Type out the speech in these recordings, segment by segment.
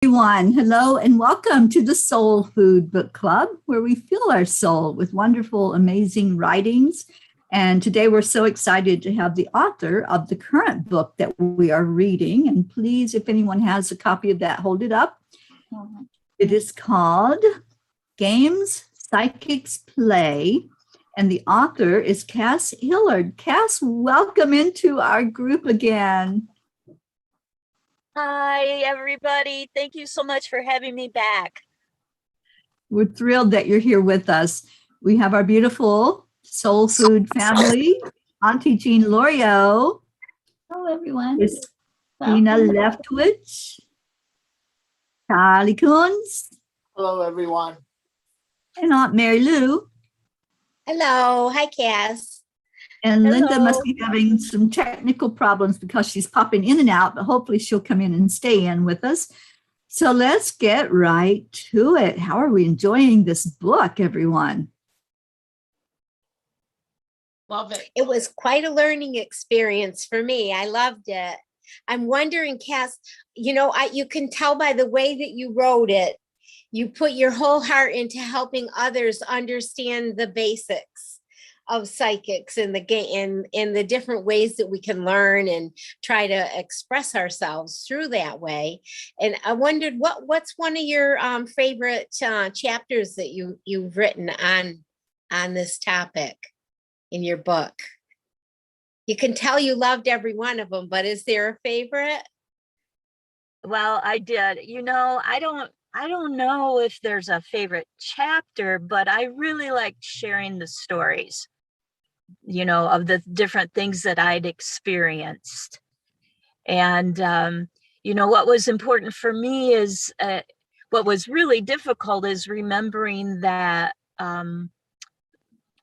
Everyone, hello and welcome to the Soul Food Book Club, where we fill our soul with wonderful, amazing writings. And today we're so excited to have the author of the current book that we are reading. And please, if anyone has a copy of that, hold it up. It is called Games Psychics Play, and the author is Cass Hillard. Cass, welcome into our group again. Hi, everybody. Thank you so much for having me back. We're thrilled that you're here with us. We have our beautiful Soul Food family, Auntie Jean Lorio. Hello, everyone. Christina Leftwich, Charlie Coons. Hello, everyone. And Aunt Mary Lou. Hello. Hi, Cass. And Hello. Linda must be having some technical problems because she's popping in and out, but hopefully she'll come in and stay in with us. So let's get right to it. How are we enjoying this book, everyone? Love it. It was quite a learning experience for me. I loved it. I'm wondering, Cass, you can tell by the way that you wrote it, you put your whole heart into helping others understand the basics of psychics and the different ways that we can learn and try to express ourselves through that way. And I wondered what's one of your favorite chapters that you've written on this topic in your book? You can tell you loved every one of them, but is there a favorite? Well, I did. I don't know if there's a favorite chapter, but I really liked sharing the stories, of the different things that I'd experienced. And, what was important for me is what was really difficult is remembering that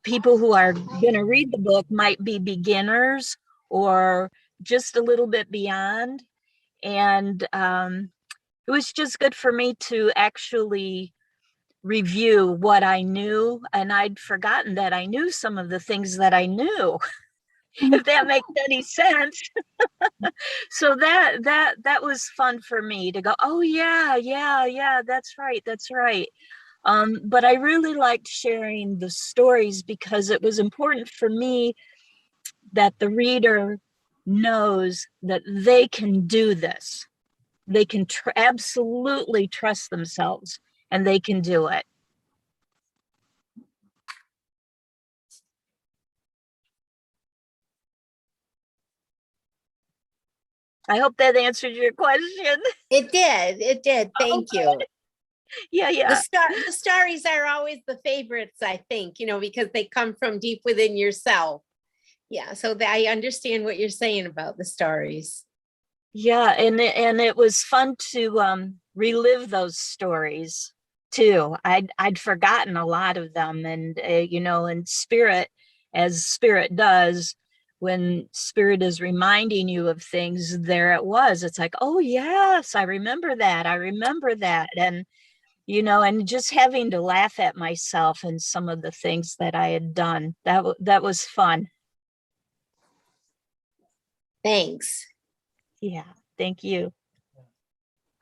people who are going to read the book might be beginners or just a little bit beyond. And it was just good for me to actually review what I knew, and I'd forgotten that I knew some of the things that I knew, if that makes any sense. So that was fun for me to go, oh yeah, that's right. But I really liked sharing the stories because it was important for me that the reader knows that they can do this. They can absolutely trust themselves, and they can do it. I hope that answered your question. It did. Thank you. Yeah. The stories are always the favorites, I think, because they come from deep within yourself. Yeah, so I understand what you're saying about the stories. Yeah, and it was fun to relive those stories too. I'd forgotten a lot of them, and in spirit, as spirit does, when spirit is reminding you of things, there it was. It's like, oh yes, I remember that, and and just having to laugh at myself and some of the things that I had done. That was fun. Thanks. Yeah, thank you.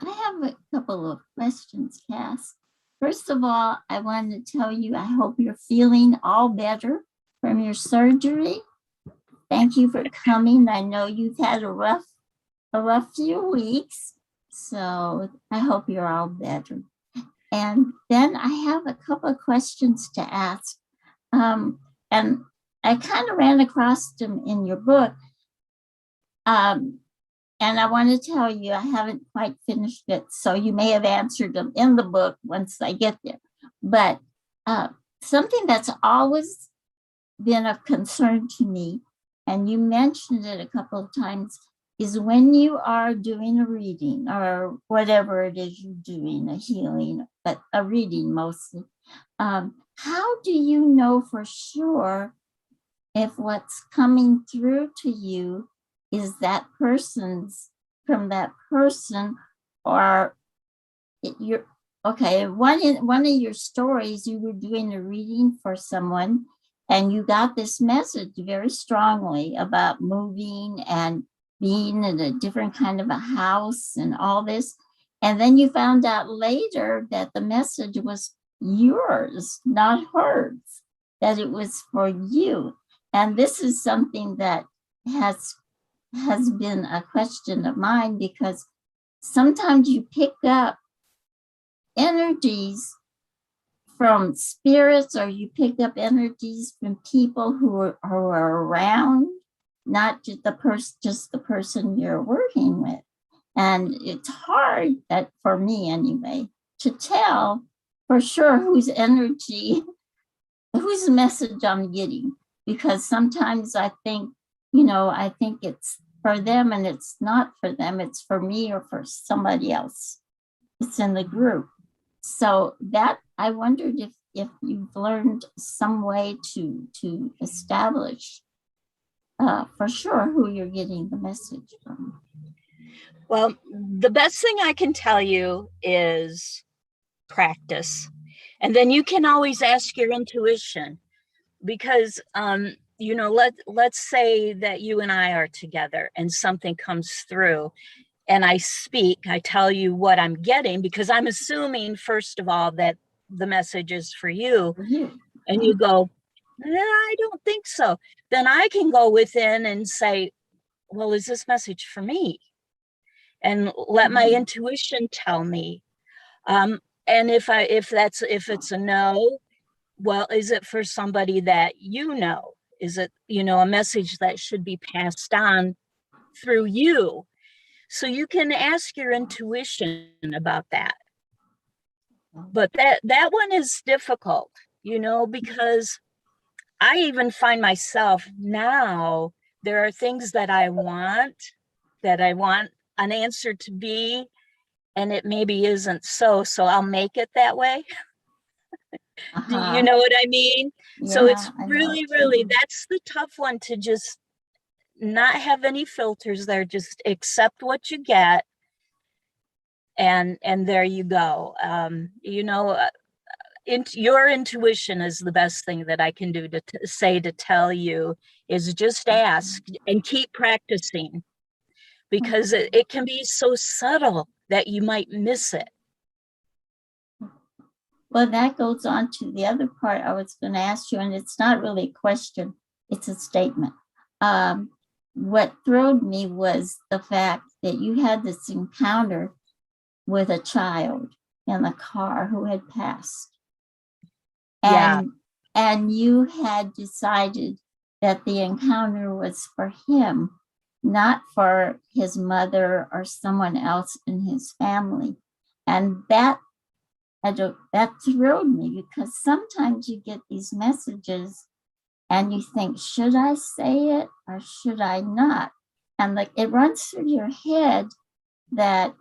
I have a couple of questions, Cass. First of all, I want to tell you, I hope you're feeling all better from your surgery. Thank you for coming. I know you've had a rough few weeks, so I hope you're all better. And then I have a couple of questions to ask. And I kind of ran across them in your book. And I want to tell you, I haven't quite finished it, so you may have answered them in the book once I get there. But something that's always been of concern to me, and you mentioned it a couple of times, is when you are doing a reading or whatever it is you're doing, a healing, but a reading mostly, how do you know for sure if what's coming through to you is that person's from that person, or you're okay? One of your stories, you were doing a reading for someone and you got this message very strongly about moving and being in a different kind of a house and all this. And then you found out later that the message was yours, not hers, that it was for you. And this is something that has been a question of mine, because sometimes you pick up energies from spirits, or you pick up energies from people who are around, not just the person you're working with. And it's hard, that for me anyway, to tell for sure whose energy, whose message I'm getting, because sometimes I think, I think it's for them and it's not for them. It's for me or for somebody else. It's in the group. So that, I wondered if you've learned some way to establish for sure who you're getting the message from. Well, the best thing I can tell you is practice. And then you can always ask your intuition, because, let's say that you and I are together and something comes through and I tell you what I'm getting, because I'm assuming, first of all, that the message is for you. And you go, I don't think so. Then I can go within and say, well, is this message for me? And let my intuition tell me. And if it's a no, well, is it for somebody that you know? Is it, a message that should be passed on through you? So you can ask your intuition about that. But that one is difficult, because I even find myself now, there are things that I want an answer to be, and it maybe isn't so I'll make it that way. Do you know what I mean? Yeah, so it's I know really, what you mean. that's the tough one, to just not have any filters there, just accept what you get, and there you go. Your intuition is the best thing that I can do to tell you, is just ask and keep practicing, because it can be so subtle that you might miss it. Well, that goes on to the other part I was going to ask you, and it's not really a question, it's a statement. What thrilled me was the fact that you had this encounter with a child in the car who had passed. And you had decided that the encounter was for him, not for his mother or someone else in his family. And that thrilled me, because sometimes you get these messages and you think, should I say it or should I not? And it runs through your head that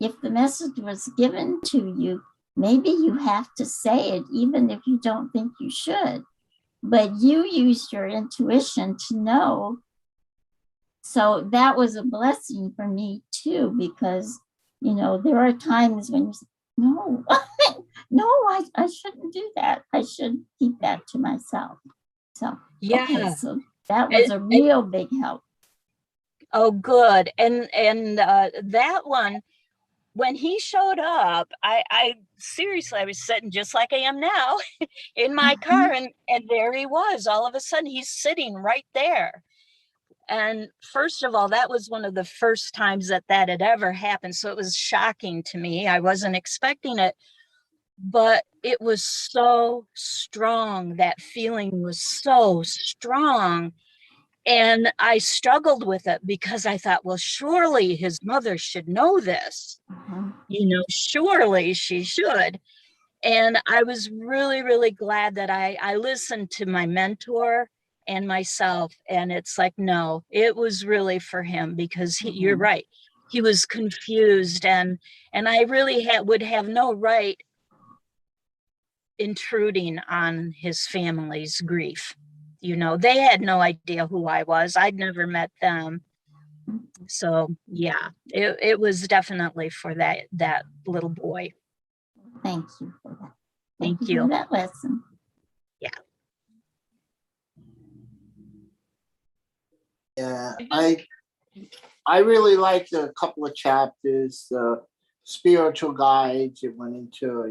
if the message was given to you, maybe you have to say it, even if you don't think you should. But you used your intuition to know. So that was a blessing for me too, because, there are times when you say, no, no, I shouldn't do that. I should keep that to myself. So, okay, so that was a real big help. Oh, good. And that one, when he showed up, I seriously, I was sitting just like I am now in my car, and there he was. All of a sudden, he's sitting right there. And first of all, that was one of the first times that had ever happened. So it was shocking to me. I wasn't expecting it, but it was so strong. That feeling was so strong. And I struggled with it, because I thought, well, surely his mother should know this. Surely she should. And I was really, really glad that I listened to my mentor and myself. And it's like, no, it was really for him, because you're right. He was confused, and I really would have no right intruding on his family's grief. They had no idea who I was. I'd never met them. So yeah, it was definitely for that little boy. Thank you for that. Thank you. For that lesson. Yeah, I really liked a couple of chapters. spiritual guides. It went into,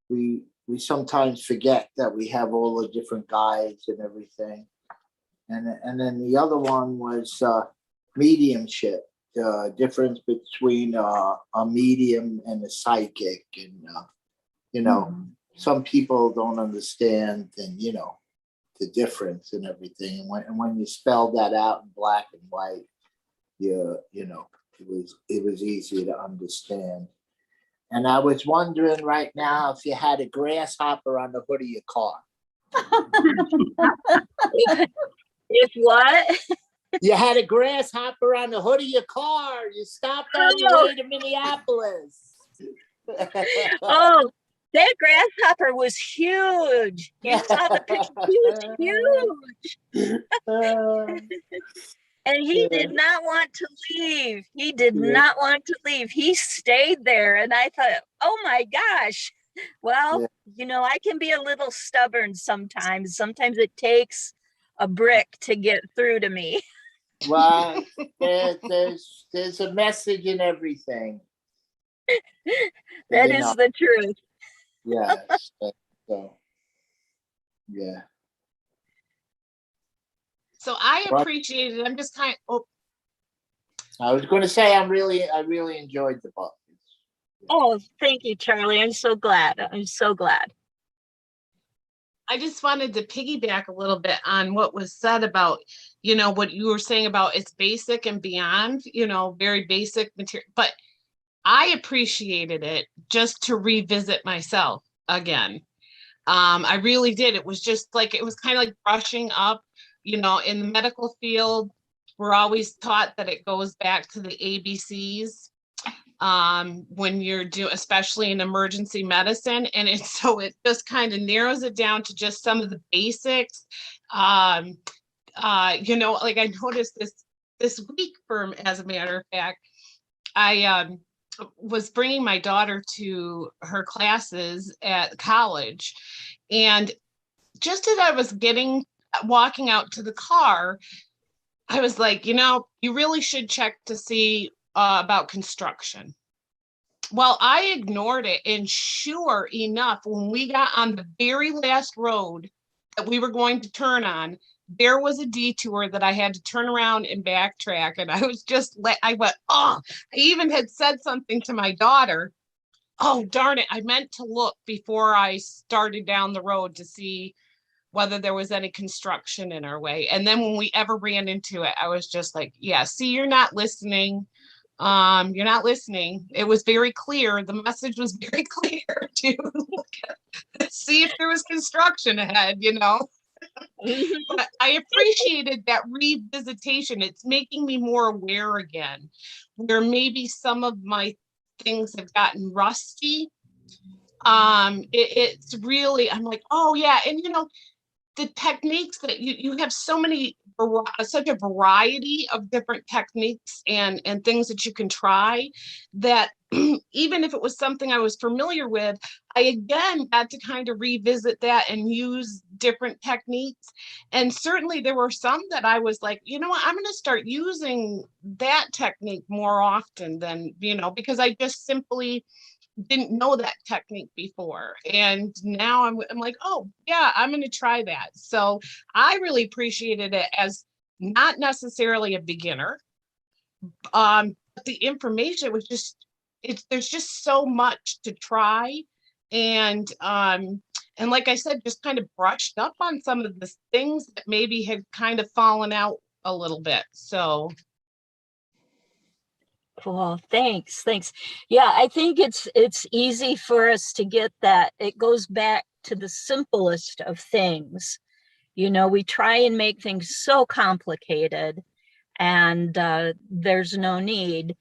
we sometimes forget that we have all the different guides and everything. And then the other one was mediumship, the difference between a medium and a psychic. And, some people don't understand, and, the difference and everything. And when you spell that out in black and white, it was easy to understand. And I was wondering right now if you had a grasshopper on the hood of your car. If what? You had a grasshopper on the hood of your car. You stopped on your way to Minneapolis. Oh, that grasshopper was huge. You saw the picture. He was huge. And he did not want to leave. He did not want to leave. He stayed there. And I thought, oh my gosh. Well, I can be a little stubborn sometimes. Sometimes it takes a brick to get through to me. Well, there's a message in everything. That is the truth. Yes. So, yeah. So I appreciate it. I'm just kind of. I was going to say I really enjoyed the book. Oh, thank you, Charlie. I'm so glad. I'm so glad. I just wanted to piggyback a little bit on what was said about, what you were saying about it's basic and beyond, very basic material. But I appreciated it just to revisit myself again. I really did. It was just like, it was kind of like brushing up, in the medical field. We're always taught that it goes back to the ABCs when you're especially in emergency medicine. And it just kind of narrows it down to just some of the basics. Like I noticed this week, as a matter of fact, I was bringing my daughter to her classes at college. And just as I was walking out to the car, I was like, you really should check to see about construction. Well, I ignored it. And sure enough, when we got on the very last road that we were going to turn on, there was a detour that I had to turn around and backtrack. And I was I went, I even had said something to my daughter. Oh, darn it. I meant to look before I started down the road to see whether there was any construction in our way. And then when we ever ran into it, I was just like, yeah, see, you're not listening. You're not listening. It was very clear. The message was very clear to see if there was construction ahead, But I appreciated that revisitation. It's making me more aware again, where maybe some of my things have gotten rusty. It's really, I'm like, oh yeah. And the techniques that you have such a variety of different techniques and things that you can try, that even if it was something I was familiar with, I again got to kind of revisit that and use different techniques. And certainly there were some that I was like, I'm going to start using that technique more often than, because I just simply didn't know that technique before. And now I'm like, oh yeah, I'm going to try that. So I really appreciated it as not necessarily a beginner. But the information was there's just so much to try. And like I said, just kind of brushed up on some of the things that maybe had kind of fallen out a little bit. So Cool. Thanks. Yeah, I think it's easy for us to get that. It goes back to the simplest of things. We try and make things so complicated, and there's no need.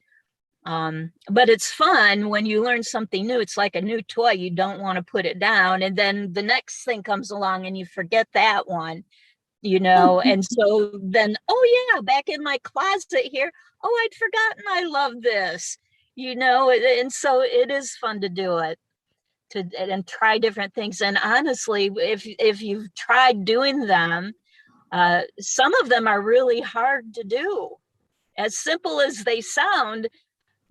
But it's fun when you learn something new. It's like a new toy. You don't want to put it down, and then the next thing comes along and you forget that one. And so then, oh yeah, back in my closet here, oh, I'd forgotten I love this, and so it is fun to do it, and try different things. And honestly, if you've tried doing them, some of them are really hard to do. As simple as they sound,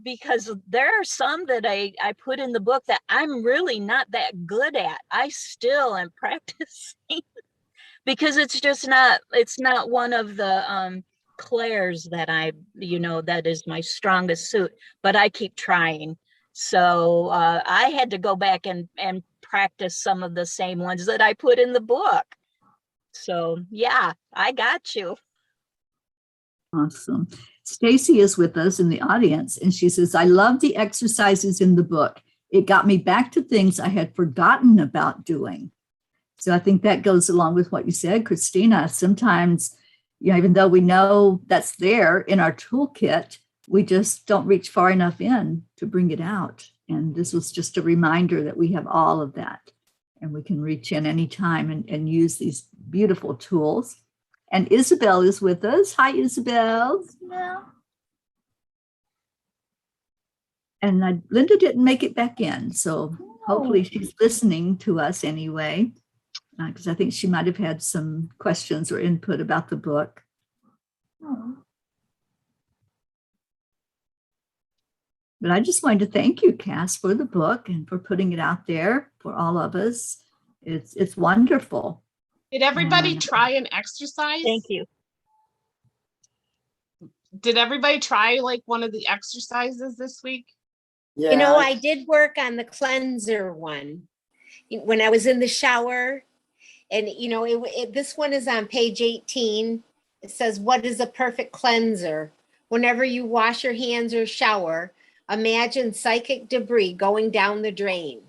because there are some that I put in the book that I'm really not that good at. I still am practicing because it's not one of the clairs that that is my strongest suit, but I keep trying. So I had to go back and practice some of the same ones that I put in the book. So yeah, I got you. Awesome. Stacy is with us in the audience, and she says, I love the exercises in the book. It got me back to things I had forgotten about doing. So I think that goes along with what you said, Christina. Sometimes, even though we know that's there in our toolkit, we just don't reach far enough in to bring it out. And this was just a reminder that we have all of that, and we can reach in anytime and use these beautiful tools. And Isabel is with us. Hi, Isabel. And Linda didn't make it back in, so hopefully she's listening to us anyway, because I think she might have had some questions or input about the book. But I just wanted to thank you, Cass, for the book and for putting it out there for all of us. It's wonderful. Did everybody try an exercise? Thank you. Did everybody try like one of the exercises this week? Yeah, I did work on the cleanser one when I was in the shower. And, this one is on page 18. It says, what is a perfect cleanser? Whenever you wash your hands or shower, imagine psychic debris going down the drain.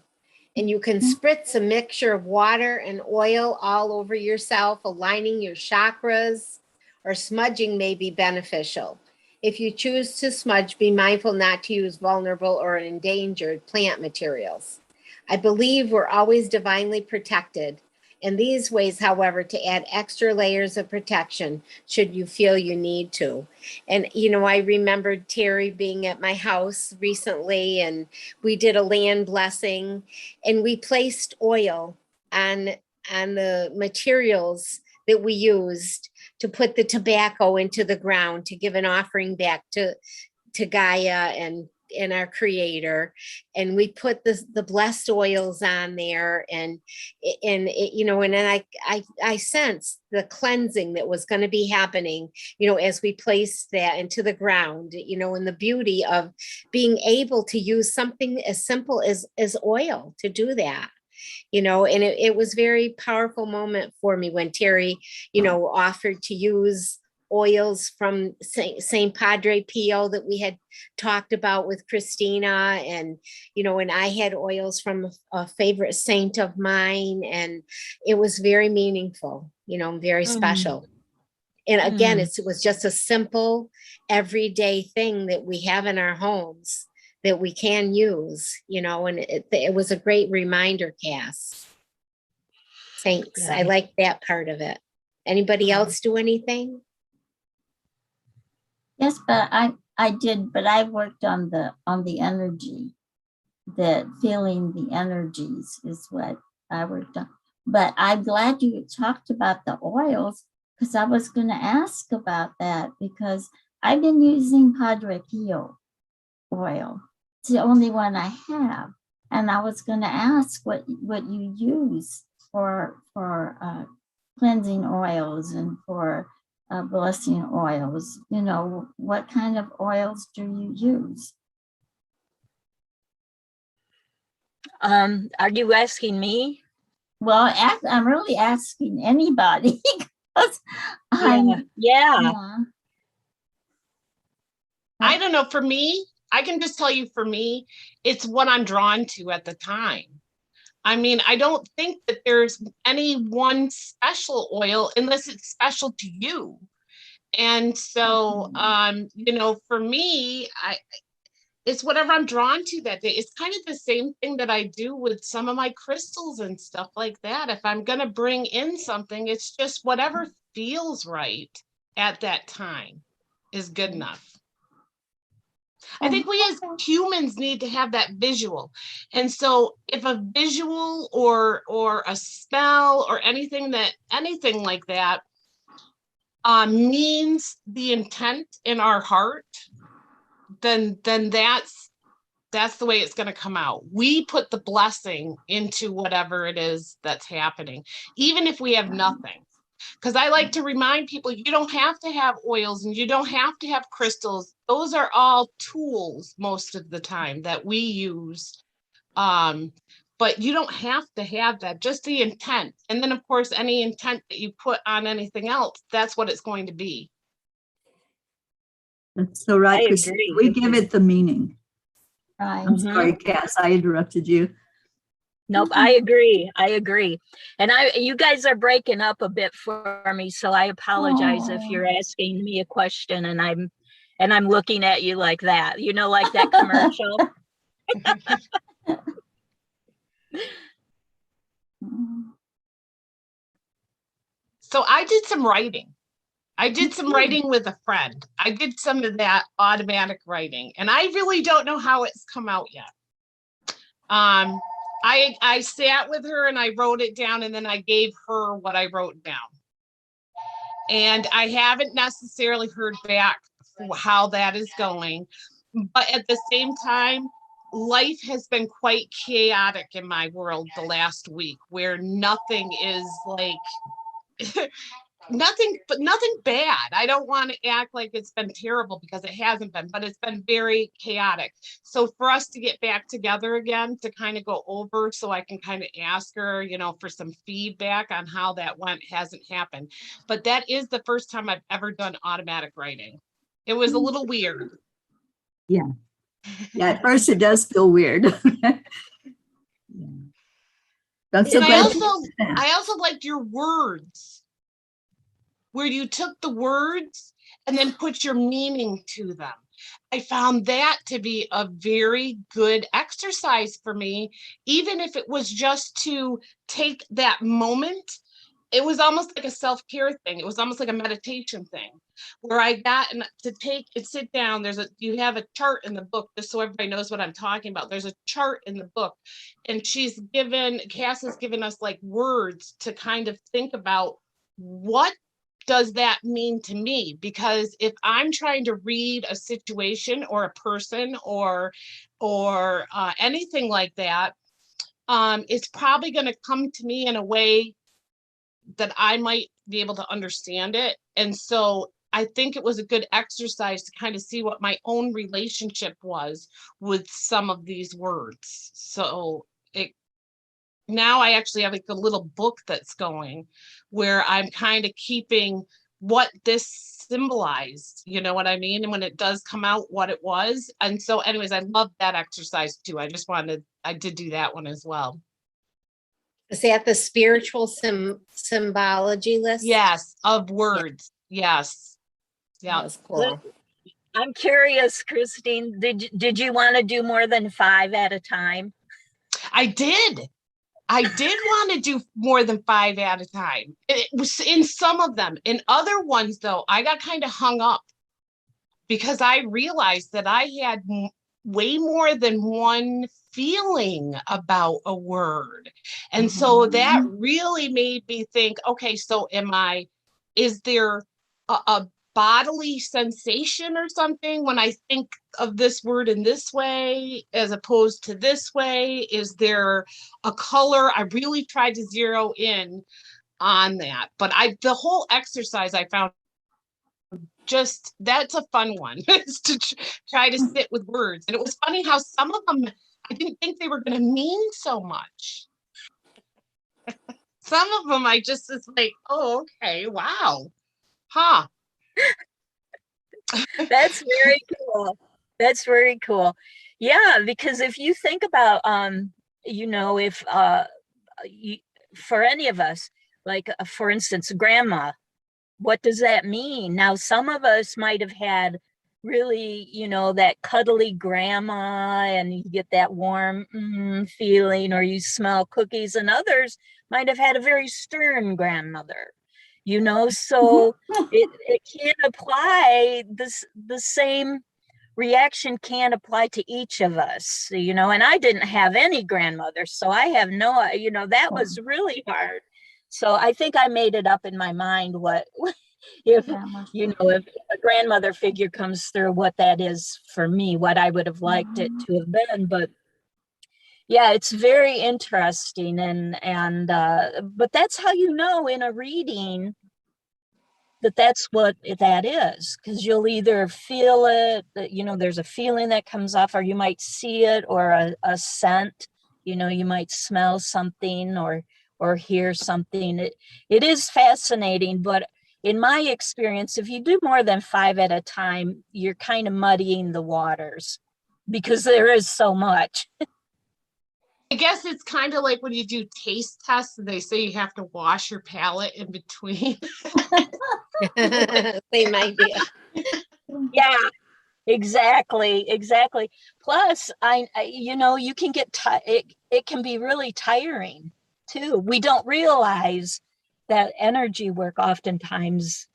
And you can spritz a mixture of water and oil all over yourself, aligning your chakras, or smudging may be beneficial. If you choose to smudge, be mindful not to use vulnerable or endangered plant materials. I believe we're always divinely protected. In these ways, however, to add extra layers of protection should you feel you need to. And, I remembered Teri being at my house recently, and we did a land blessing, and we placed oil on the materials that we used to put the tobacco into the ground to give an offering back to Gaia and our creator. And we put the blessed oils on there, and then I sensed the cleansing that was going to be happening, as we placed that into the ground, and the beauty of being able to use something as simple as oil to do that. And it was very powerful moment for me when Teri, offered to use oils from St. Padre Pio that we had talked about with Christina, and and I had oils from a favorite saint of mine, and it was very meaningful, very special. And again, it was just a simple everyday thing that we have in our homes that we can use, and it was a great reminder, Cass. Thanks. Yeah. I like that part of it. Anybody else do anything? Yes, but I did, but I worked on the energy, that feeling the energies is what I worked on. But I'm glad you talked about the oils, because I was going to ask about that, because I've been using Padre Pio oil. It's the only one I have. And I was going to ask what you use for cleansing oils and for blessing oils. What kind of oils do you use? Are you asking me? Well, I'm really asking anybody because Yeah. I don't know. For me, I can just tell you, for me, it's what I'm drawn to at the time. I mean, I don't think that there's any one special oil unless it's special to you. And so, for me, it's whatever I'm drawn to that day. It's kind of the same thing that I do with some of my crystals and stuff like that. If I'm going to bring in something, it's just whatever feels right at that time is good enough. I think we as humans need to have that visual. And so if a visual or a smell or anything like that means the intent in our heart, then that's the way it's going to come out. We put the blessing into whatever it is that's happening, even if we have nothing. Because I like to remind people, you don't have to have oils and you don't have to have crystals. Those are all tools most of the time that we use. But you don't have to have that, just the intent. And then, of course, any intent that you put on anything else, that's what it's going to be. That's so right, I Christine. agree. We give it the meaning. Right. I'm sorry, Cass, I interrupted you. Nope, I agree. I agree. And you guys are breaking up a bit for me, so I apologize if you're asking me a question and I'm looking at you like that, like that commercial. So I did some writing. I did some writing with a friend. I did some of that automatic writing, and I really don't know how it's come out yet. I sat with her and I wrote it down, and then I gave her what I wrote down. And I haven't necessarily heard back how that is going. But at the same time, life has been quite chaotic in my world the last week, where nothing is like nothing bad. I don't want to act like it's been terrible, because it hasn't been, but it's been very chaotic. So for us to get back together again, to kind of go over, so I can kind of ask her, for some feedback on how that went, hasn't happened. But that is the first time I've ever done automatic writing. It was a little weird. Yeah. Yeah, at first it does feel weird. Yeah. That's so And glad. I also liked your words, where you took the words and then put your meaning to them. I found that to be a very good exercise for me, even if it was just to take that moment. It was almost like a self-care thing. It was almost like a meditation thing, where I got to take and sit down. You have a chart in the book, just so everybody knows what I'm talking about. There's a chart in the book, and Cass has given us like words to kind of think about, what does that mean to me? Because if I'm trying to read a situation or a person or anything like that, it's probably going to come to me in a way that I might be able to understand it. And so I think it was a good exercise to kind of see what my own relationship was with some of these words. So now I actually have like a little book that's going, where I'm kind of keeping what this symbolized, you know what I mean? And when it does come out, what it was. And so anyways, I love that exercise too. I did do that one as well. Is that the spiritual symbology list? Yes, of words. Yeah. Yes. Yeah. That was cool. I'm curious, Christine, did you want to do more than 5 at a time? I did want to do more than 5 at a time. It was in some of them. In other ones, though, I got kind of hung up, because I realized that I had way more than one feeling about a word. And so that really made me think, okay, so is there a bodily sensation or something when I think of this word in this way as opposed to this way? Is there a color? I really tried to zero in on that, but the whole exercise I found, just that's a fun one, is to try to sit with words. And it was funny how some of them I didn't think they were going to mean so much. Some of them I just was like, oh, okay, wow, huh. That's very cool. That's very cool. Yeah, because if you think about, if for any of us, like for instance, grandma, what does that mean? Now, some of us might have had really, that cuddly grandma, and you get that warm feeling, or you smell cookies, and others might have had a very stern grandmother. So it can't apply the same reaction can't apply to each of us, and I didn't have any grandmother, so I have that was really hard. So I think I made it up in my mind what If, Grandma. if a grandmother figure comes through, what that is for me, what I would have liked it to have been. But yeah, it's very interesting. But that's how you know in a reading that that's what that is, because you'll either feel it, there's a feeling that comes off, or you might see it, or a scent, you might smell something or hear something. It is fascinating, but in my experience, if you do more than 5 at a time, you're kind of muddying the waters because there is so much. I guess it's kind of like when you do taste tests and they say you have to wash your palate in between. Same idea. Yeah, exactly. Plus, you can get it can be really tiring too. We don't realize that energy work oftentimes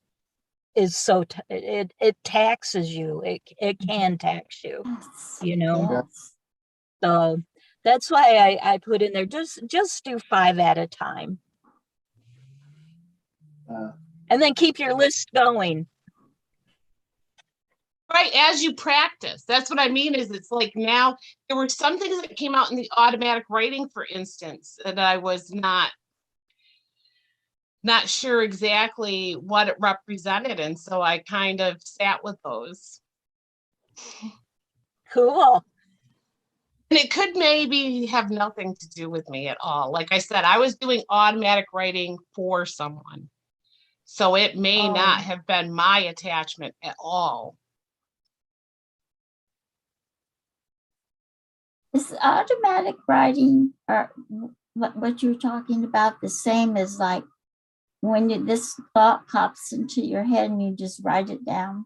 is it taxes you. It can tax you, Yes. Yes. So that's why I put in there just do 5 at a time, and then keep your list going. Right, as you practice. That's what I mean, is it's like now there were some things that came out in the automatic writing, for instance, that I was not sure exactly what it represented. And so I kind of sat with those. Cool. And it could maybe have nothing to do with me at all. Like I said, I was doing automatic writing for someone. So it may not have been my attachment at all. Is automatic writing, or what you're talking about, the same as like when this thought pops into your head and you just write it down?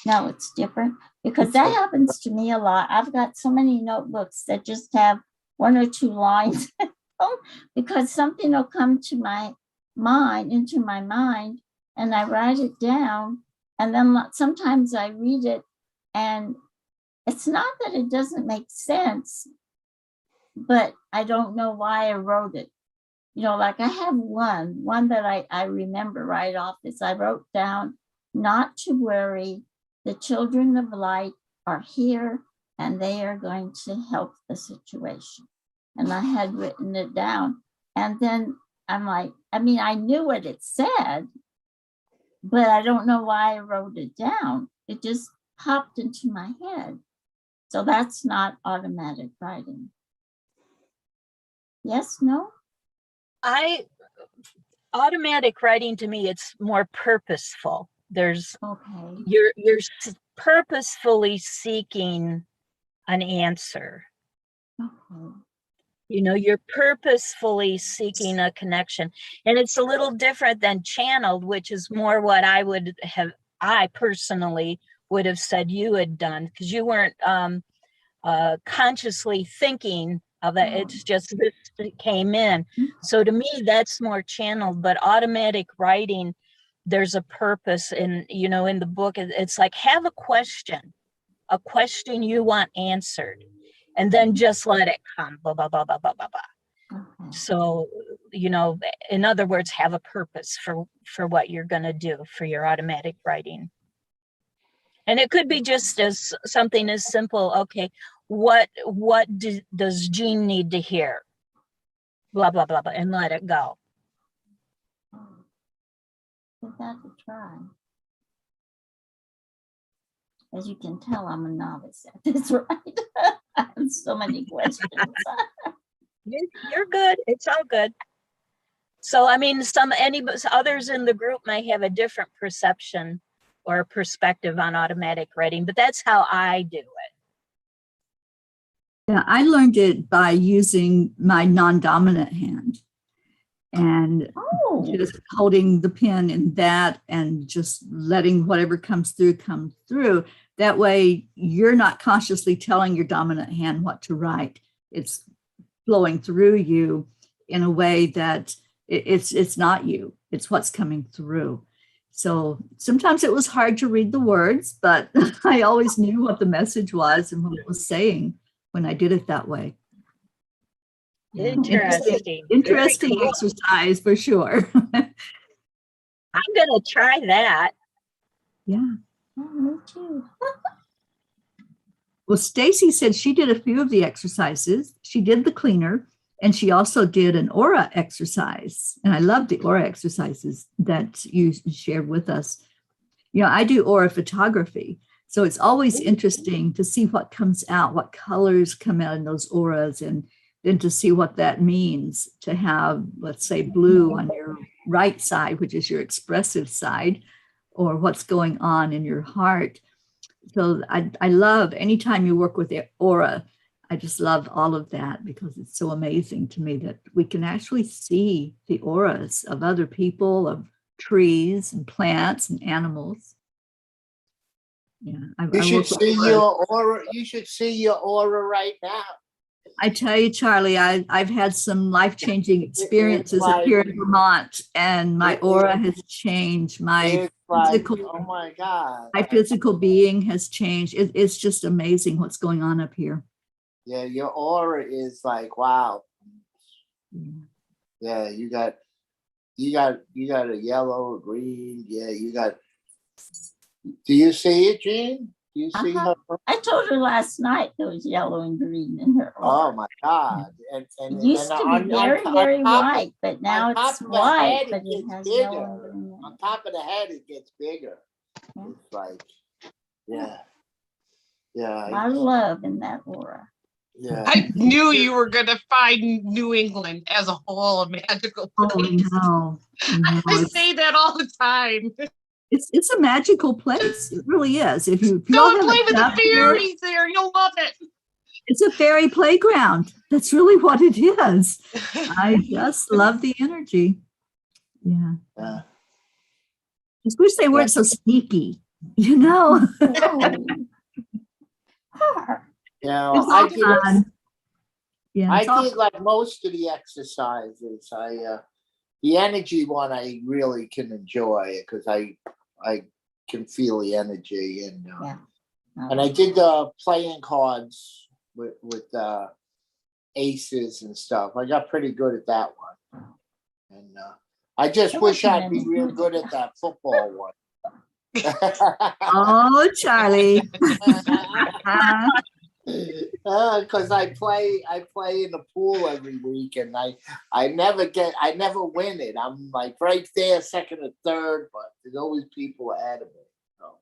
No, it's different, because that happens to me a lot. I've got so many notebooks that just have 1 or 2 lines because something will come to my mind, and I write it down, and then sometimes I read it, and it's not that it doesn't make sense, but I don't know why I wrote it. Like I have one that I remember right off is I wrote down, not to worry, the children of light are here and they are going to help the situation. And I had written it down. And then I'm like, I knew what it said, but I don't know why I wrote it down. It just popped into my head. So that's not automatic writing. Yes, no? Automatic writing, to me, it's more purposeful. Okay. You're purposefully seeking an answer. Okay. You're purposefully seeking a connection, and it's a little different than channeled, which is more what I personally would have said you had done, because you weren't consciously thinking of it. It's just this came in. So to me, that's more channeled. But automatic writing, there's a purpose in the book. It's like, have a question you want answered, and then just let it come. Blah, blah, blah, blah, blah, blah, blah. Okay. So, in other words, have a purpose for what you're going to do for your automatic writing. And it could be just as something as simple. Okay, what does Jean need to hear? Blah, blah, blah, blah, and let it go. Give that a try. As you can tell, I'm a novice at this, right? I have so many questions. You're good. It's all good. So, others in the group may have a different perception or perspective on automatic writing, but that's how I do it. Yeah, I learned it by using my non-dominant hand and just holding the pen in that and just letting whatever comes through come through. That way, you're not consciously telling your dominant hand what to write. It's flowing through you in a way that it's not you. It's what's coming through. So sometimes it was hard to read the words, but I always knew what the message was and what it was saying when I did it that way. Interesting. Interesting Cool. exercise for sure. I'm gonna try that. Yeah. Oh, me too. Well, Stacy said she did a few of the exercises. She did the cleaner, and she also did an aura exercise. And I love the aura exercises that you shared with us. You know, I do aura photography. So it's always interesting to see what comes out, what colors come out in those auras, and then to see what that means to have, let's say, blue on your right side, which is your expressive side, or what's going on in your heart. So I love anytime you work with the aura, I just love all of that because it's so amazing to me that we can actually see the auras of other people, of trees and plants and animals. Yeah, You I should work with see auras. your aura. You should see your aura right now. I tell you, Charlie, I've had some life-changing experiences up like- here in Vermont, and my it- aura has changed. It's like, Physical, oh my God. my physical being has changed. It's just amazing what's going on up here. Yeah, your aura is like, wow. Yeah. Yeah, you got a yellow, green. Yeah, you got. Do you see it, Jean? Do you see her? I told her last night there was yellow and green in her Oh aura. my God! And It used to on- be on very, top- very on top of- white, but now on top it's of the white, head, but it gets has bigger. yellow and green. On top of the head, it gets bigger. Yeah. It's like, yeah, yeah, A lot of love in that aura. yeah. I knew you were gonna find New England as a whole a magical Oh, place. I know. I say that all the time. It's a magical place. It really is. If you all Don't play haven't with been the up here, fairies there. You'll love it. it's a fairy playground. That's really what it is. I just love the energy. Yeah. Yeah. Just wish they weren't so sneaky, you know? Yeah, It's I all did. fun. Yeah, I it's all did like most of the exercises. The energy one I really can enjoy because I can feel the energy and I did the playing cards with aces and stuff. I got pretty good at that one, and I just wish I'd be real good at that football one. Oh, Charlie. Because I play in the pool every week, and I never win it. I'm like right there, second or third, but there's always people ahead of me. So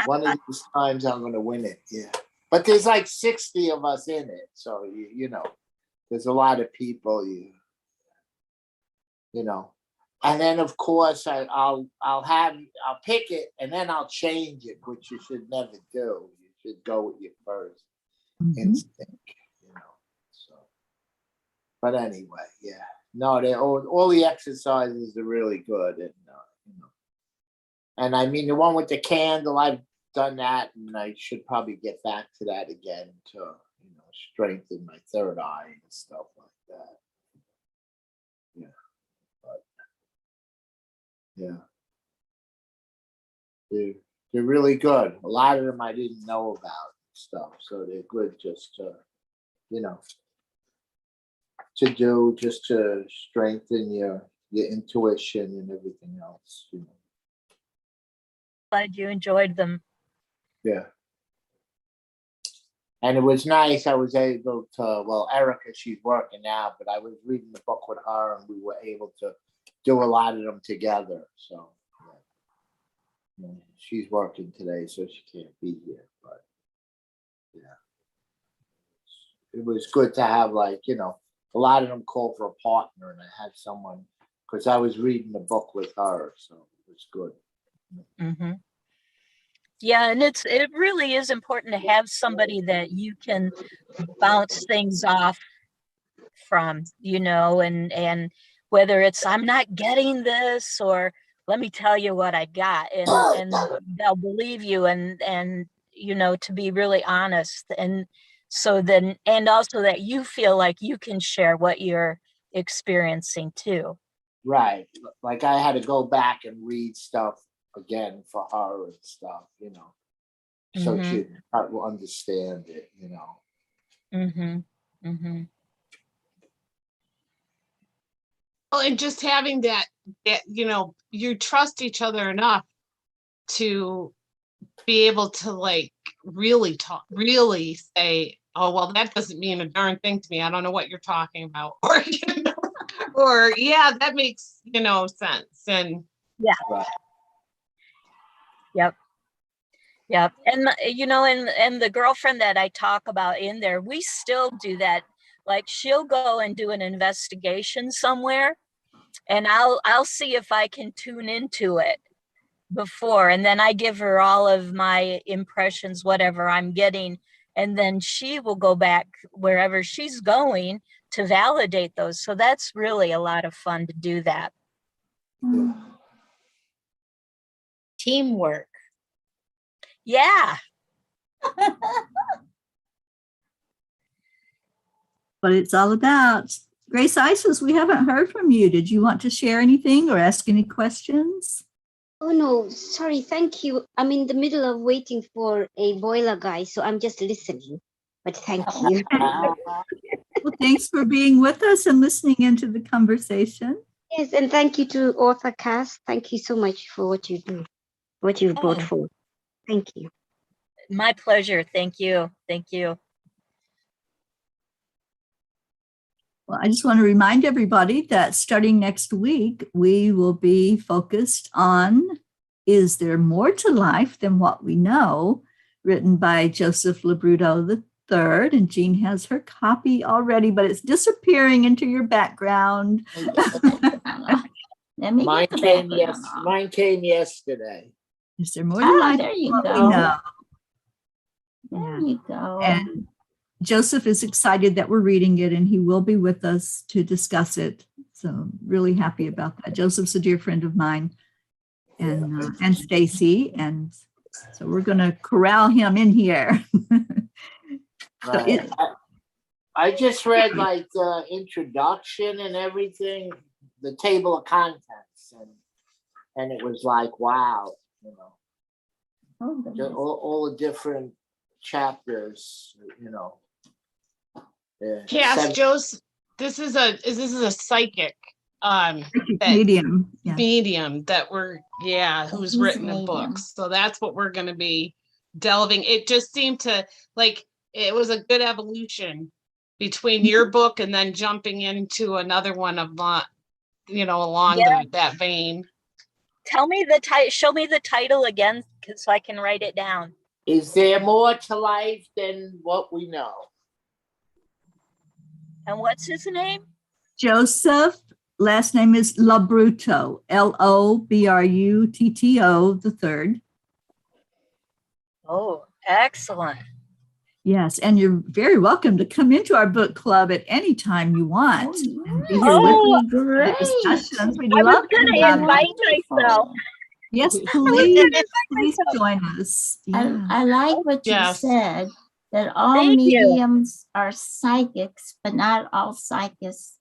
one of these times I'm going to win it. Yeah, but there's like 60 of us in it, so you know, there's a lot of people. You know. And then, of course, I'll pick it, and then I'll change it, which you should never do. You should go with your first instinct, you know. So, but anyway, yeah. No, all the exercises are really good, and you know. And I mean, the one with the candle, I've done that, and I should probably get back to that again to strengthen my third eye and stuff like that. Yeah. Yeah, they're really good. A lot of them I didn't know about and stuff, so they're good just to, to do just to strengthen your intuition and everything else. Glad you enjoyed them. Yeah, and it was nice. I was able to. Well, Erica, she's working now, but I was reading the book with her, and we were able to do a lot of them together. So yeah. She's working today, so she can't be here. But yeah, it was good to have a lot of them call for a partner, and I had someone because I was reading the book with her, so it was good. Mm-hmm. Yeah, and it really is important to have somebody that you can bounce things off from, and whether it's I'm not getting this or let me tell you what I got, and they'll believe you and to be really honest, and so then and also that you feel like you can share what you're experiencing too. Right, like I had to go back and read stuff again for her and stuff, so she will understand it, Well, and just having that you know, you trust each other enough to be able to like really really say, oh, well, that doesn't mean a darn thing to me. I don't know what you're talking about. Or, you know, or yeah, that makes, you know, sense. And Right. Yep. Yep. And you know, and the girlfriend that I talk about in there, we still do that. Like she'll go and do an investigation somewhere, and I'll see if I can tune into it before, and then I give her all of my impressions, whatever I'm getting, and then she will go back wherever she's going to validate those. So that's really a lot of fun to do that. Teamwork. Yeah. What it's all about. Grace Isis, we haven't heard from you. Did you want to share anything or ask any questions? Oh no, sorry, thank you. I'm in the middle of waiting for a boiler guy, so I'm just listening. But thank you. Well, thanks for being with us and listening into the conversation. Yes, and thank you to Author Cass. Thank you so much for what you do, what you've brought Oh. forward. Thank you. My pleasure. Thank you. Thank you. Well, I just want to remind everybody that starting next week, we will be focused on Is There More to Life Than What We Know? Written by Joseph Labruto III. And Jean has her copy already, but it's disappearing into your background. Let me Mine get the came background. mine came yesterday. Is there more to life There than you what we go. know? There you go. And Joseph is excited that we're reading it, and he will be with us to discuss it. So I'm really happy about that. Joseph's a dear friend of mine, and Stacy, and so we're going to corral him in here. So Right. I just read like the introduction and everything, the table of contents, and it was like, wow, you know, Oh, goodness. all the different chapters, you know. Cass, Joseph, this is a psychic that medium, yeah. medium that who's He's written a a book. medium. So that's what we're going to be delving. It just seemed to like it was a good evolution between your book and then jumping into another one of you know, along that vein. Tell me the title. Show me the title again, so I can write it down. Is there more to life than what we know? And what's his name? Joseph, last name is Labruto, Lobrutto III. Oh, excellent. Yes, and you're very welcome to come into our book club at any time you want. Oh, And be here with Oh, us for the great. discussions. We'd I was love going to to have invite you. myself. Yes, please join us. Yeah. I like what you Yes. said, that all Thank you. mediums are psychics, but not all psychics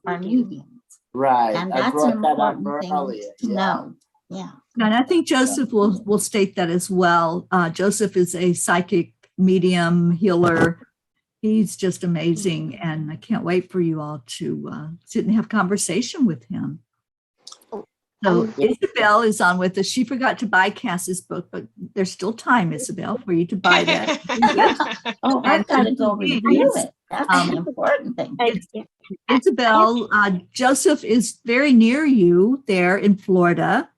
are mediums. Right. And I that's an brought that up important thing earlier. to know. Yeah. And I think Joseph will state that as well. Joseph is a psychic medium healer. He's just amazing. And I can't wait for you all to sit and have conversation with him. So Isabel is on with us. She forgot to buy Cass's book, but there's still time, Isabel, for you to buy that. Oh, I've got to go Please, review it. That's the important thing. Isabel, Joseph is very near you there in Florida.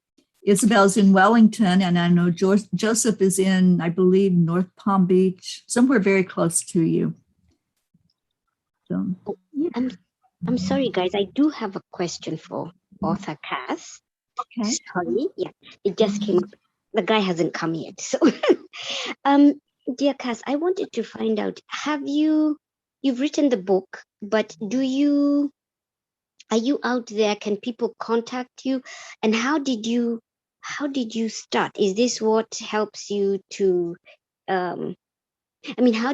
Isabel's in Wellington, and I know Joseph is in, I believe, North Palm Beach, somewhere very close to you. So, I'm sorry, guys. I do have a question for Author Cass. okay. Sorry, yeah, it just came up. The guy hasn't come yet. So, dear Cass, I wanted to find out: you've written the book, but are you out there? Can people contact you? And how did you start? Is this what helps you to? How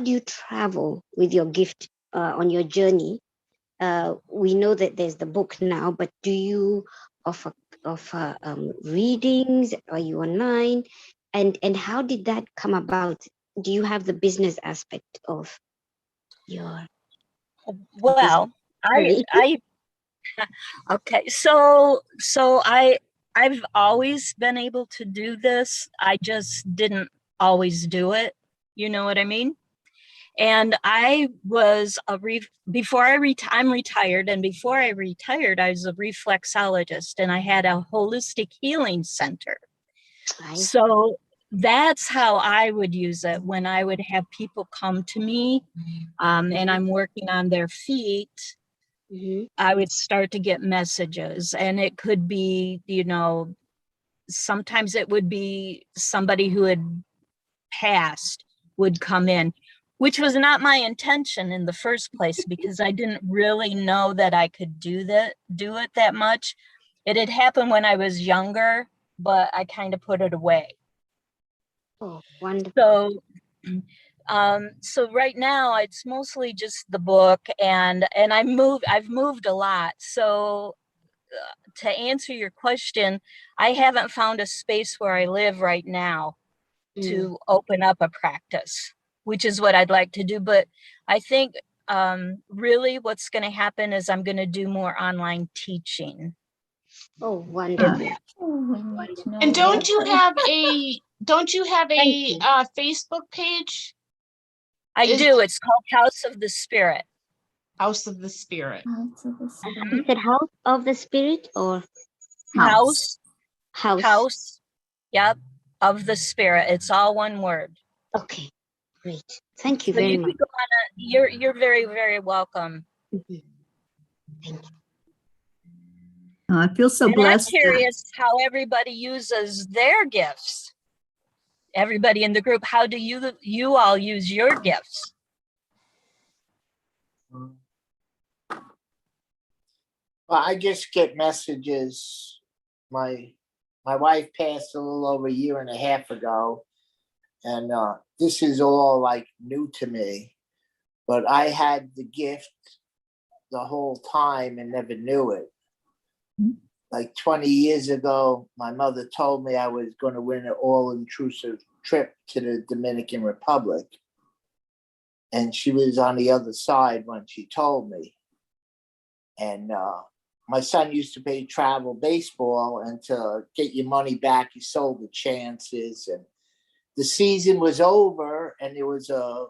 do you travel with your gift on your journey? We know that there's the book now, but do you offer readings? Are you online? And how did that come about? Do you have the business aspect of your? Well, I Okay, so I've always been able to do this. I just didn't always do it. You know what I mean? And I was I'm retired, and before I retired, I was a reflexologist, and I had a holistic healing center. So that's how I would use it when I would have people come to me, and I'm working on their feet. I would start to get messages, and it could be, sometimes it would be somebody who had passed would come in, which was not my intention in the first place, because I didn't really know that I could do it that much. It had happened when I was younger, but I kind of put it away. Oh, wonderful. So right now it's mostly just the book, and I've moved a lot. So to answer your question, I haven't found a space where I live right now to open up a practice, which is what I'd like to do. But I think really what's going to happen is I'm going to do more online teaching. Oh, wonderful. And don't you have a Thank you. Facebook page? I do. It's called House of the Spirit. House of the Spirit. You said House of the Spirit or House. House? Yep. Of the Spirit. It's all one word. Okay, great. Thank you So very you much. can go on you're very, very welcome. Thank you. I feel so And blessed. I'm curious how everybody uses their gifts. Everybody in the group, how do you all use your gifts? Well, I just get messages. My wife passed a little over a year and a half ago, and this is all like new to me. But I had the gift the whole time and never knew it. Like 20 years ago, my mother told me I was going to win an all-inclusive trip to the Dominican Republic. And she was on the other side when she told me. And my son used to play travel baseball, and to get your money back, you sold the chances. And the season was over, and there was a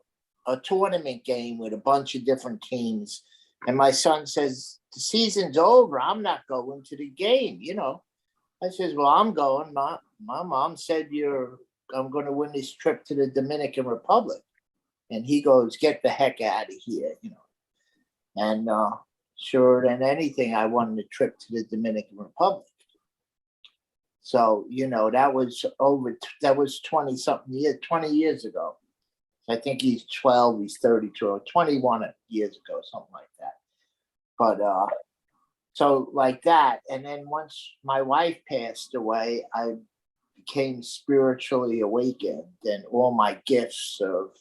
tournament game with a bunch of different teams. And my son says, the season's over. I'm not going to the game, I says, well, I'm going. My mom said I'm going to win this trip to the Dominican Republic. And he goes, get the heck out of here, And sure than anything, I won the trip to the Dominican Republic. So, that was 20 something years, 20 years ago. I think he's 12, he's 32, or 21 years ago, something like that. But so like that. And then once my wife passed away, I became spiritually awakened, and all my gifts of,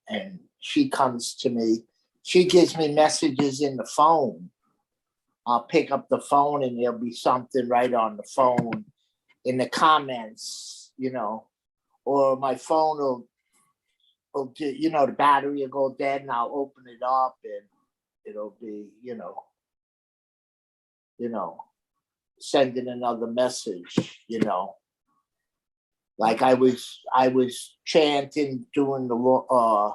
and she comes to me, she gives me messages in the phone. I'll pick up the phone and there'll be something right on the phone in the comments, or my phone will the battery will go dead, and I'll open it up and it'll be, sending another message, like I was chanting, doing the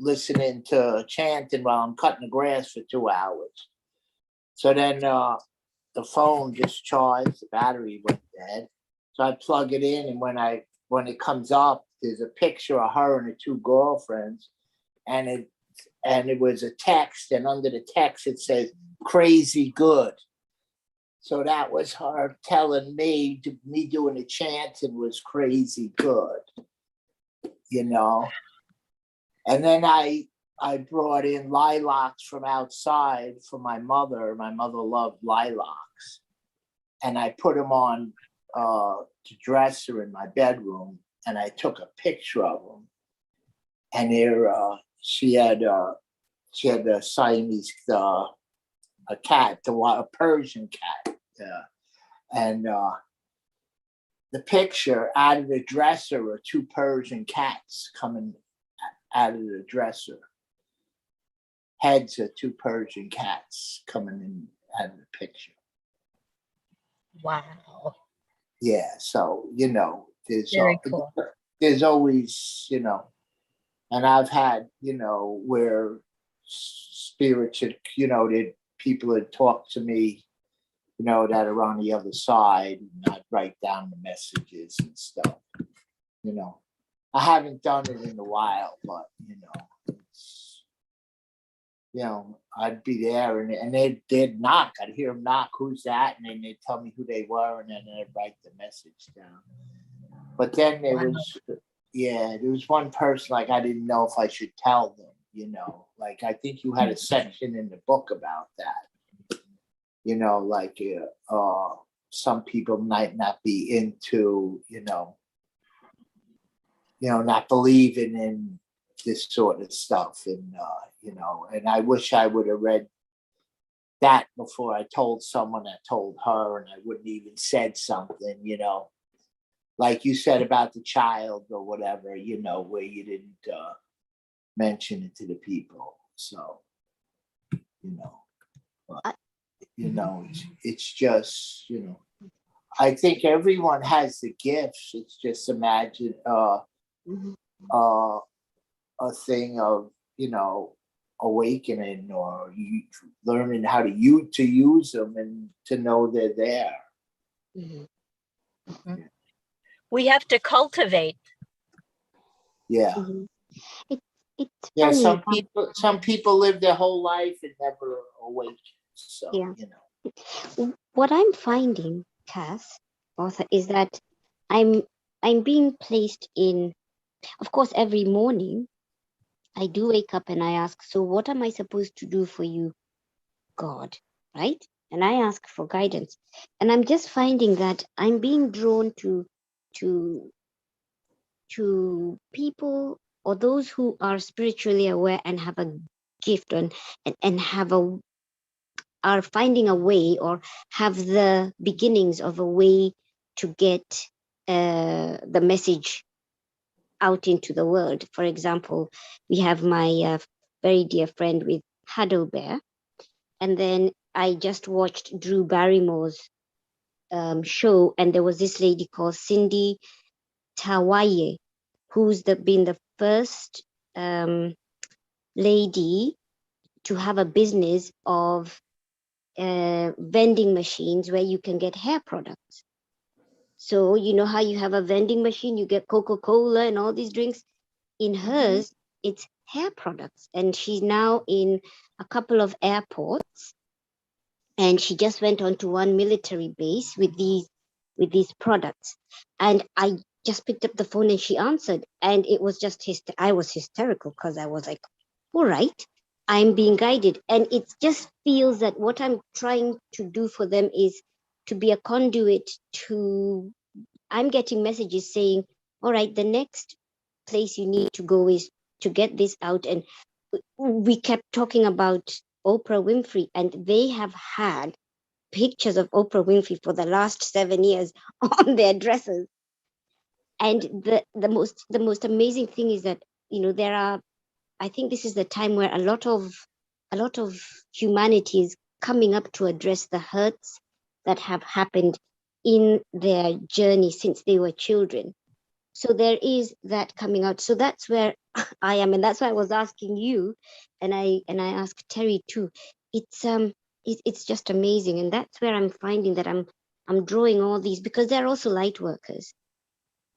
listening to chanting while I'm cutting the grass for 2 hours. So then the phone just charged, the battery went dead. So I plug it in, and when it comes up, there's a picture of her and her 2 girlfriends, and it was a text, and under the text it says crazy good. So that was her telling me doing the chanting was crazy good, And then I brought in lilacs from outside for my mother. My mother loved lilacs. And I put them on the dresser in my bedroom, and I took a picture of them. And she had a Siamese, a cat, a Persian cat. And the picture out of the dresser are 2 Persian cats coming out of the dresser. heads of 2 Persian cats coming in out of the picture. Wow. Yeah, so Very cool. there's always, and I've had, where spirits had, that people had talked to me, that are on the other side, and I'd write down the messages and stuff. I haven't done it in a while, but it's, I'd be there and they'd knock. I'd hear them knock, who's that? And then they'd tell me who they were, and then I'd write the message down. But then there was one person, like, I didn't know if I should tell them, like, I think you had a section in the book about that, like, some people might not be into, not believing in this sort of stuff. And, and I wish I would have read that before I told someone that told her, and I wouldn't even said something, like you said about the child or whatever, where you didn't mention it to the people. So, but, it's just, I think everyone has the gifts. It's just imagine a thing of, awakening, or you learning how to use them and to know they're there. Mm-hmm. We have to cultivate. Yeah. It's yeah. funny. Some people live their whole life and never awaken. So What I'm finding, Cass, Arthur, is that I'm being placed in. Of course, every morning I do wake up and I ask, so what am I supposed to do for you, God? Right? And I ask for guidance. And I'm just finding that I'm being drawn to people, or those who are spiritually aware and have a gift and are finding a way, or have the beginnings of a way to get the message out into the world. For example, we have my very dear friend with Hado Bear, and then I just watched Drew Barrymore's show, and there was this lady called Cindy Tawaye, who's been the first lady to have a business of vending machines where you can get hair products. So you know how you have a vending machine, you get Coca-Cola and all these drinks. In hers, it's hair products, and she's now in a couple of airports, and she just went onto one military base with these products. And I just picked up the phone and she answered, and it was just I was hysterical, because I was like, all right, I'm being guided. And it just feels that what I'm trying to do for them is to be a conduit to, I'm getting messages saying, all right, the next place you need to go is to get this out. And we kept talking about Oprah Winfrey, and they have had pictures of Oprah Winfrey for the last 7 years on their dresses. And the most amazing thing is that, there are, I think this is the time where a lot of humanity is coming up to address the hurts that have happened in their journey since they were children. So there is that coming out. So that's where I am, and that's why I was asking you, and I asked Teri too. It's just amazing, and that's where I'm finding that I'm drawing all these, because they're also light workers,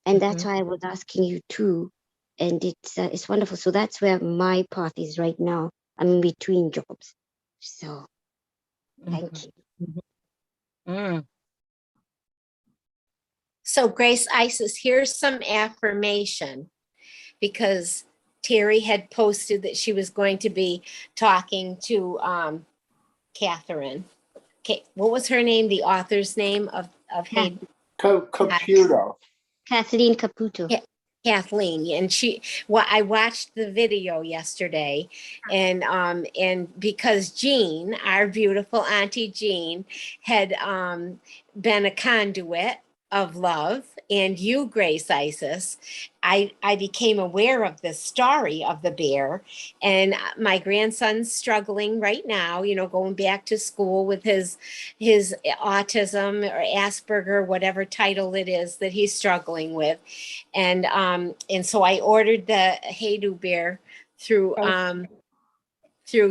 and that's why I was asking you too. And it's wonderful. So that's where my path is right now. I'm in between jobs. So thank you. So Grace Isis, here's some affirmation, because Teri had posted that she was going to be talking to Catherine. Okay, what was her name? The author's name of Hey Computer. Kathleen Caputo. Yeah. Kathleen, and I watched the video yesterday, and because Jean, our beautiful Auntie Jean, had been a conduit of love and you, Grace Isis, I became aware of the story of the bear. And my grandson's struggling right now, you know, going back to school with his autism or Asperger, whatever title it is that he's struggling with. And so I ordered the Hey-Do bear through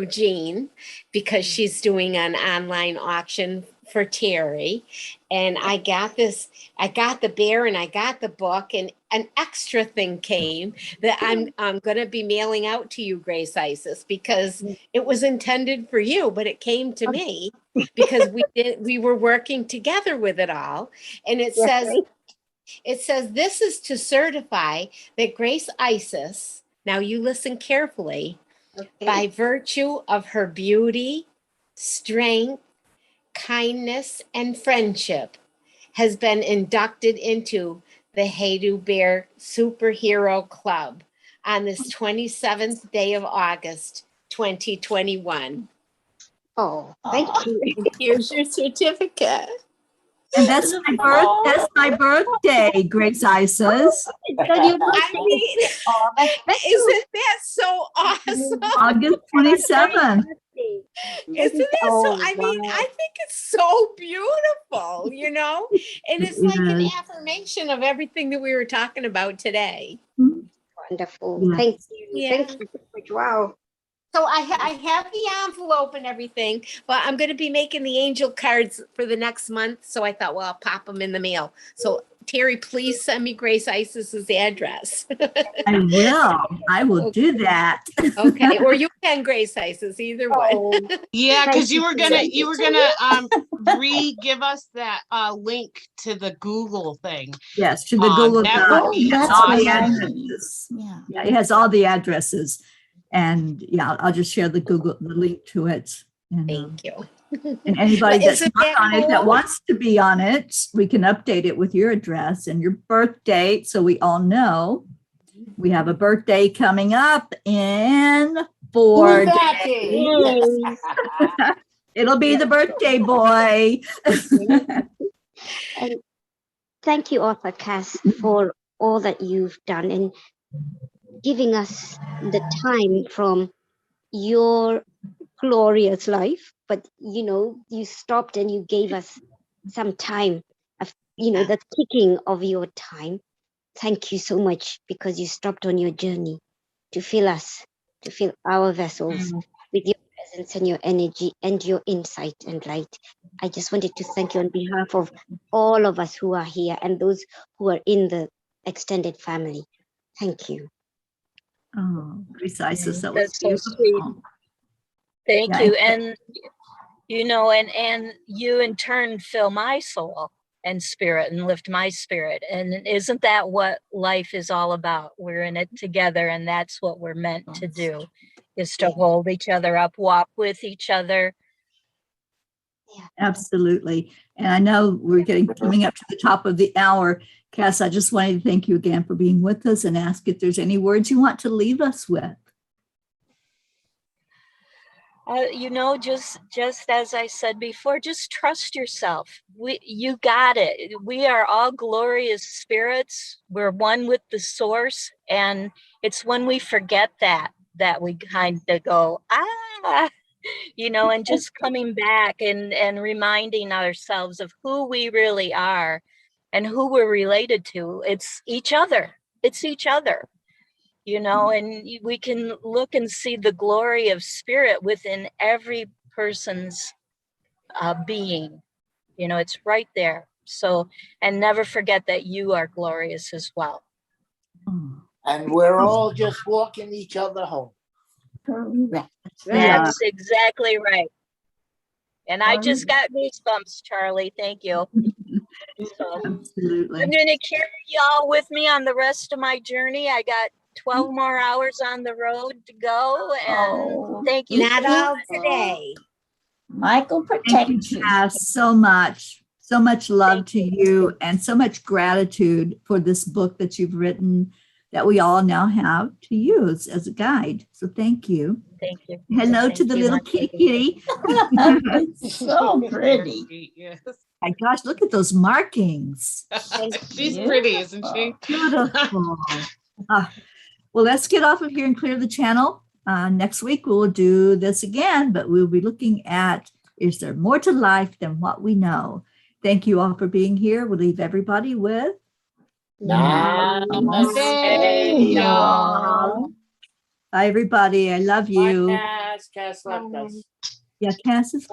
Jean, because she's doing an online auction for Teri. And I got the bear and I got the book, and an extra thing came that I'm going to be mailing out to you, Grace Isis, because it was intended for you, but it came to me because we were working together with it all. And it says, this is to certify that Grace Isis, now you listen carefully, by virtue of her beauty, strength, kindness, and friendship, has been inducted into the Hey-Do Bear Superhero Club on this 27th day of August, 2021. Oh, thank you. Here's your certificate. And that's my birthday, Grace Isis. I mean, isn't that so awesome? August 27th. Isn't it so? I mean, I think it's so beautiful, you know, and it's like an affirmation of everything that we were talking about today. Wonderful. Yeah. Thank you. Yeah. Thank you so much. Wow. So I have the envelope and everything, but I'm going to be making the angel cards for the next month. So I thought, well, I'll pop them in the mail. So Teri, please send me Grace Isis's address. I will do that. Okay, or you can, Grace Isis, either one. Yeah, because you were gonna give us that link to the Google thing. Yes, to the Google that Doc. would be It has That's all the what I addresses. need. Yeah. Yeah, it has all the addresses. And yeah, I'll just share the link to it. And, Thank you. and anybody that's Isn't not that on it that cool? wants to be on it, we can update it with your address and your birth date, so we all know. We have a birthday coming up in 4 days. It'll be the birthday boy. And thank you, Author Cass, for all that you've done and giving us the time from your glorious life. But, you know, you stopped and you gave us some time of, you know, the ticking of your time. Thank you so much, because you stopped on your journey to fill us, to fill our vessels with your presence and your energy and your insight and light. I just wanted to thank you on behalf of all of us who are here and those who are in the extended family. Thank you. Oh, Grace Isis, that was That's so beautiful. sweet. Thank Yeah, you. And, you know, and you in turn fill my soul and spirit and lift my spirit. And isn't that what life is all about? We're in it together, and that's what we're meant to do, is to hold each other up, walk with each other. Absolutely. And I know we're coming up to the top of the hour. Cass, I just wanted to thank you again for being with us and ask if there's any words you want to leave us with. You know, just as I said before, just trust yourself. You got it. We are all glorious spirits. We're one with the source. And it's when we forget that we kind of go, you know, and just coming back and reminding ourselves of who we really are and who we're related to. It's each other. It's each other. You know, and we can look and see the glory of spirit within every person's being. You know, it's right there. So, and never forget that you are glorious as well. And we're all just walking each other home. Correct. That's exactly right. And I just got goosebumps, Charlie. Thank you. So, Absolutely. I'm going to carry y'all with me on the rest of my journey. I got 12 more hours on the road to go. And thank you. Not all today. Michael, Thank protect you, you. Cass, so much. So much love to you and so much gratitude for this book that you've written, that we all now have to use as a guide. So thank you. Thank you. Hello Thank to the you, little my baby. kitty. It's so pretty. Yes. My gosh, look at those markings. She's pretty, isn't she? Beautiful. Well, let's get off of here and clear the channel. Next week, we'll do this again, but we'll be looking at, is there more to life than what we know? Thank you all for being here. We'll leave everybody with Namaste, y'all. bye, everybody. I love you. Cass left us. Yeah, Cass is